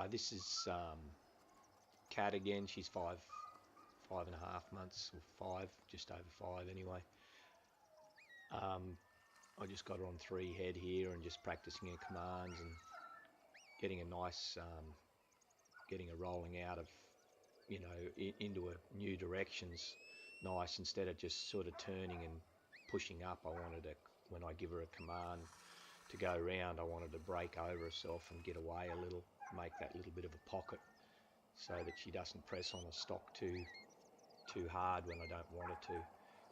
This is Cat again. She's 5.5 months, or 5, just over 5 anyway. I just got her on 3 head here and just practicing her commands and getting a nice, getting her rolling out of, into a new directions nice, instead of just sort of turning and pushing up. I wanted to, when I give her a command to go around, I wanted to break over herself and get away a little, make that little bit of a pocket so that she doesn't press on a stock too hard when I don't want her to.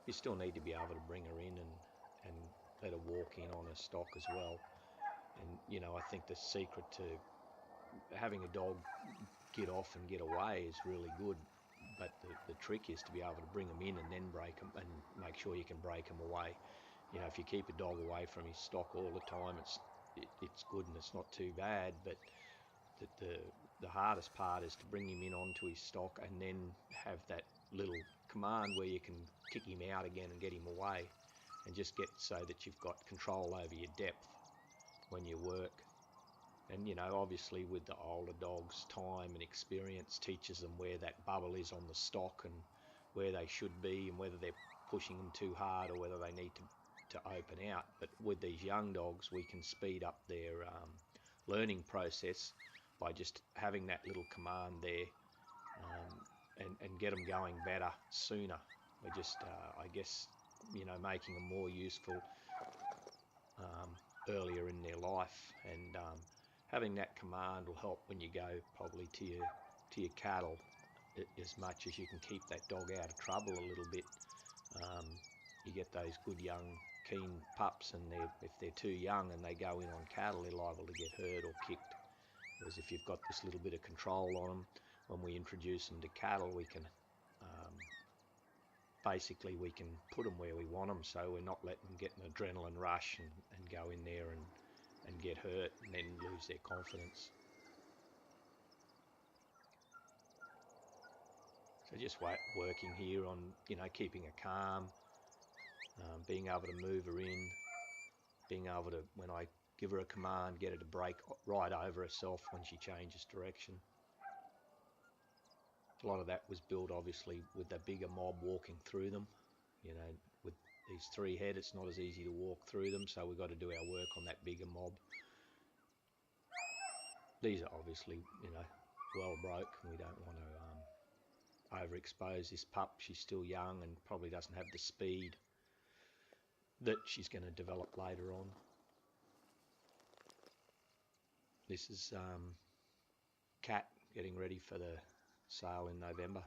You still need to be able to bring her in and let her walk in on a stock as well. And I think the secret to having a dog get off and get away is really good, but the trick is to be able to bring them in and then break them, and make sure you can break them away. If you keep a dog away from his stock all the time, it's good and it's not too bad, but the hardest part is to bring him in onto his stock and then have that little command where you can kick him out again and get him away, and just get so that you've got control over your depth when you work. And obviously with the older dogs, time and experience teaches them where that bubble is on the stock and where they should be, and whether they're pushing them too hard or whether they need to open out. But with these young dogs, we can speed up their learning process by just having that little command there, and get them going better sooner. We're just, I guess, making them more useful earlier in their life, and having that command will help when you go probably to your cattle, as much as you can keep that dog out of trouble a little bit. You get those good young keen pups, and if they're too young and they go in on cattle, they're liable to get hurt or kicked. Whereas if you've got this little bit of control on them, when we introduce them to cattle, we can basically we can put them where we want them, so we're not letting them get an adrenaline rush and go in there and get hurt and then lose their confidence. So just working here on keeping her calm, being able to move her in, being able to, when I give her a command, get her to break right over herself when she changes direction. A lot of that was built obviously with the bigger mob walking through them. With these 3 head, it's not as easy to walk through them, so we've got to do our work on that bigger mob. These are obviously, well broke, and we don't want to overexpose this pup. She's still young and probably doesn't have the speed that she's going to develop later on. This is Cat getting ready for the sale in November.